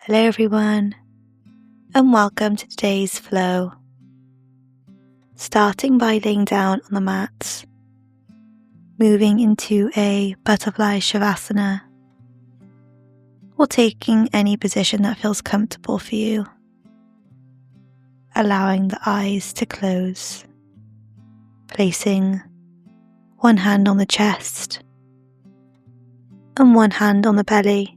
Hello everyone, and welcome to today's flow. Starting by laying down on the mat, moving into a butterfly shavasana, or taking any position that feels comfortable for you, allowing the eyes to close, placing one hand on the chest and one hand on the belly.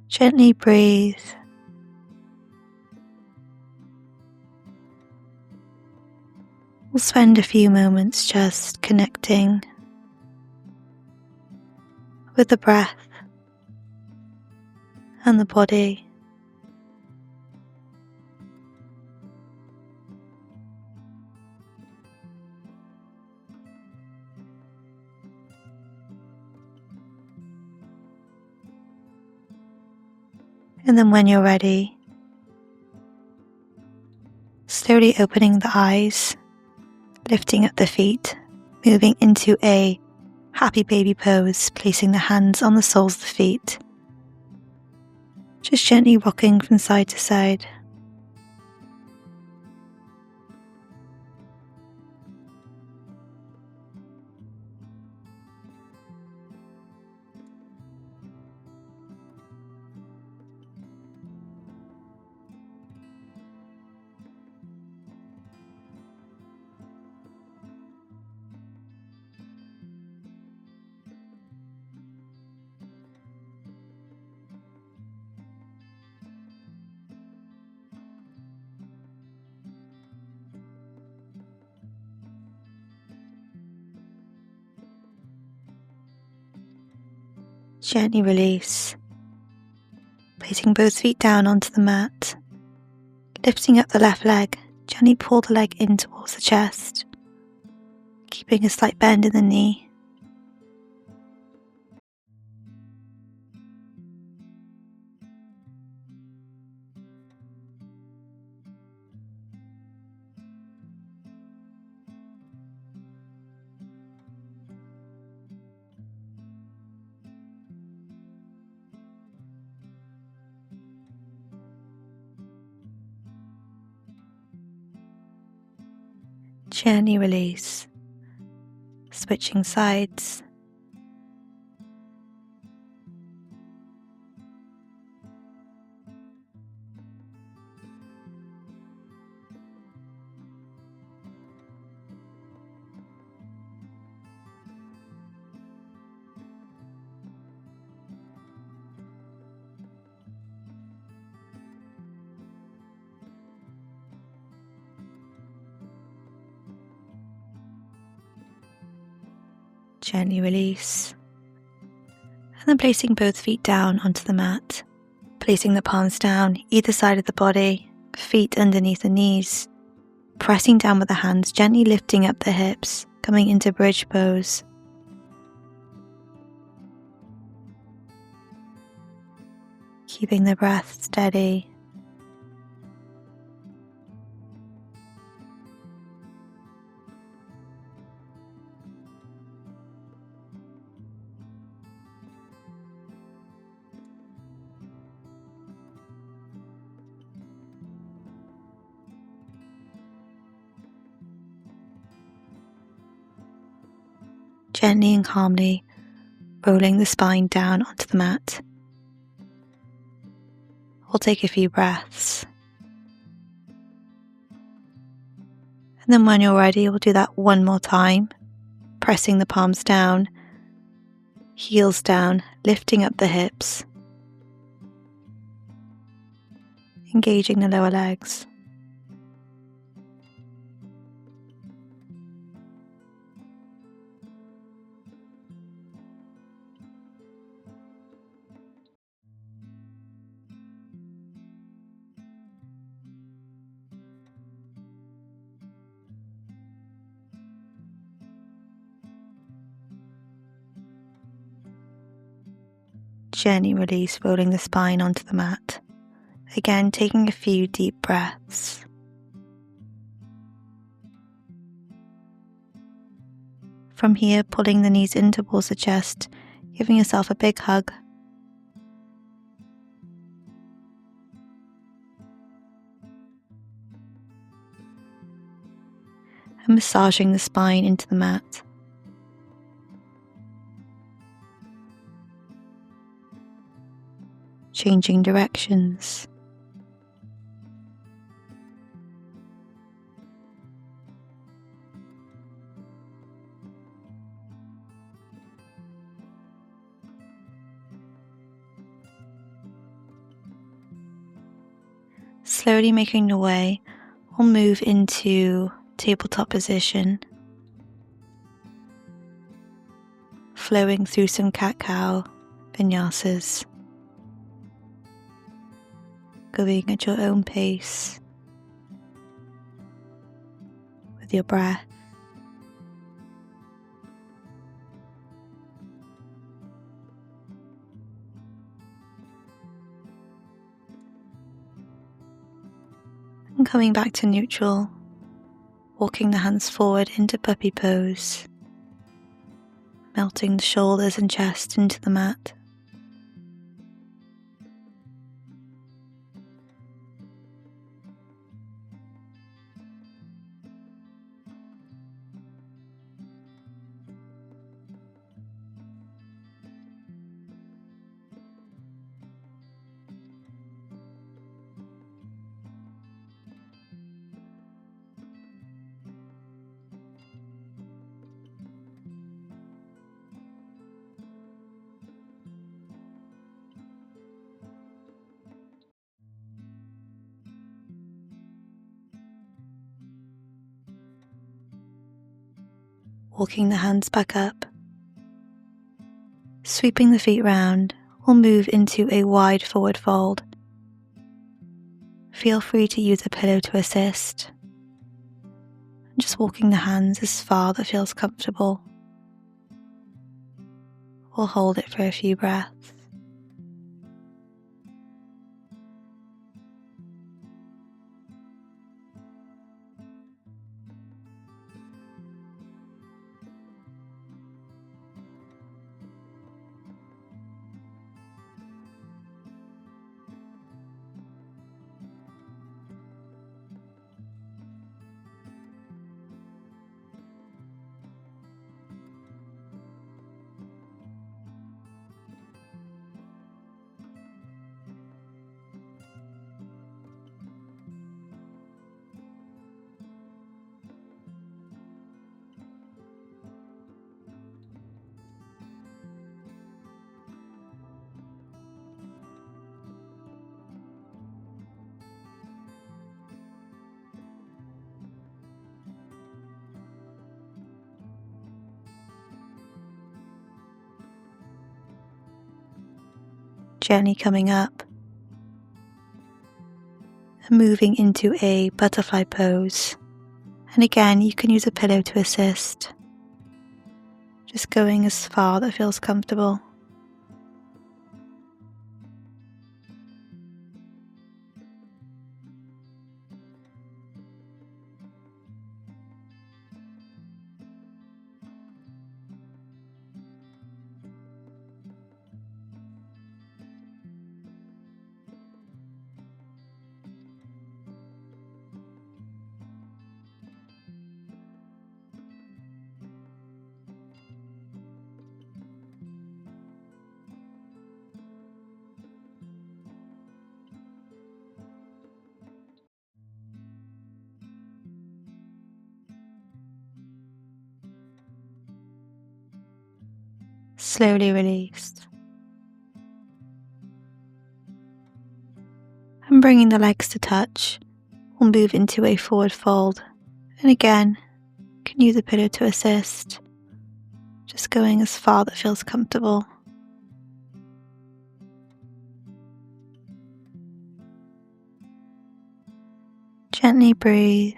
Gently breathe. We'll spend a few moments just connecting with the breath and the body. And then when you're ready, slowly opening the eyes, lifting up the feet, moving into a happy baby pose, placing the hands on the soles of the feet, just gently rocking from side to side. Gently release, placing both feet down onto the mat, lifting up the left leg, gently pull the leg in towards the chest, keeping a slight bend in the knee. Gently release, switching sides. Gently release, and then placing both feet down onto the mat, placing the palms down either side of the body, feet underneath the knees, pressing down with the hands, gently lifting up the hips, coming into bridge pose. Keeping the breath steady. Gently and calmly rolling the spine down onto the mat. We'll take a few breaths. And then when you're ready, we'll do that one more time, pressing the palms down, heels down, lifting up the hips, engaging the lower legs. Gently release, rolling the spine onto the mat. Again, taking a few deep breaths. From here, pulling the knees in towards the chest, giving yourself a big hug. And massaging the spine into the mat. Changing directions. Slowly making your way, we'll move into tabletop position, flowing through some cat-cow vinyasas, going at your own pace with your breath. And coming back to neutral, walking the hands forward into puppy pose, melting the shoulders and chest into the mat. Walking the hands back up, sweeping the feet round, we'll move into a wide forward fold. Feel free to use a pillow to assist. Just walking the hands as far that feels comfortable. We'll hold it for a few breaths. Gently coming up and moving into a butterfly pose. And again, you can use a pillow to assist. Just going as far that feels comfortable. Slowly release. And bringing the legs to touch, we'll move into a forward fold. And again, you can use a pillow to assist. Just going as far that feels comfortable. Gently breathe.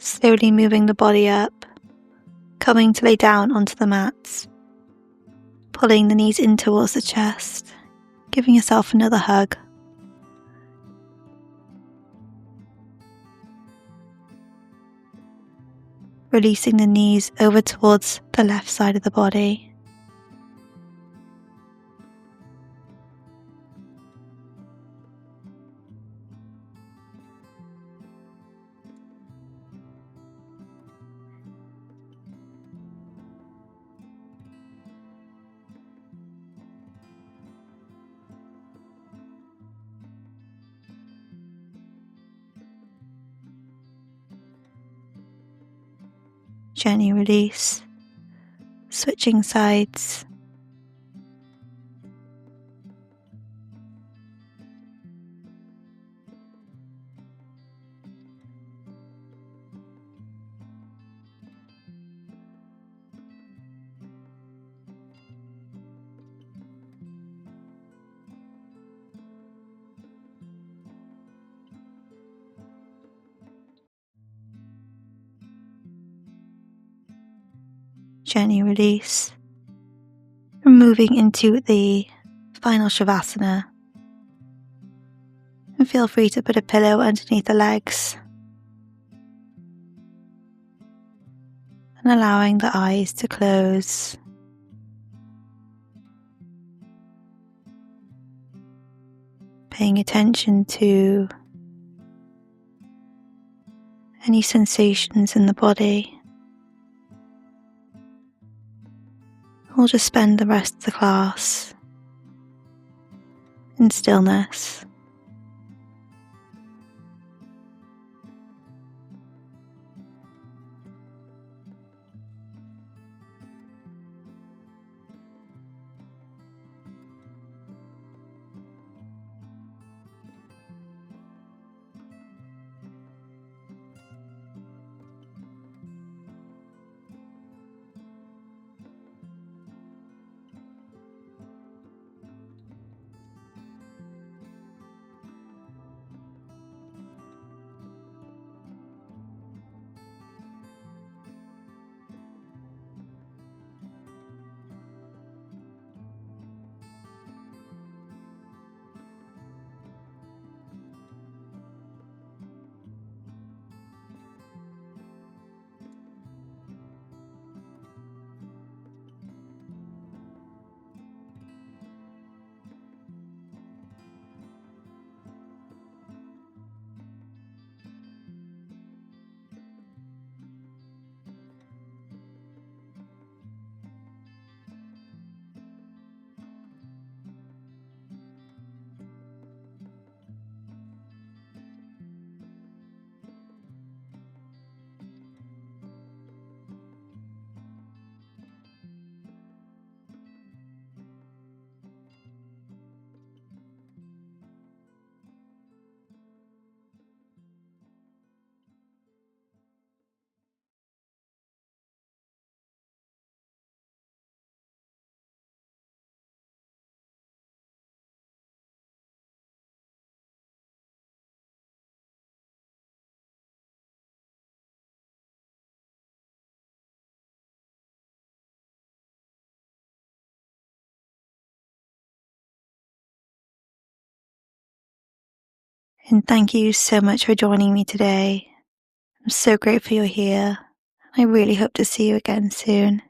Slowly moving the body up, coming to lay down onto the mat, pulling the knees in towards the chest, giving yourself another hug. Releasing the knees over towards the left side of the body. Gently release, switching sides. Gently release. And moving into the final Shavasana. And feel free to put a pillow underneath the legs. And allowing the eyes to close. Paying attention to any sensations in the body. We'll just spend the rest of the class in stillness. And thank you so much for joining me today. I'm so grateful you're here. I really hope to see you again soon.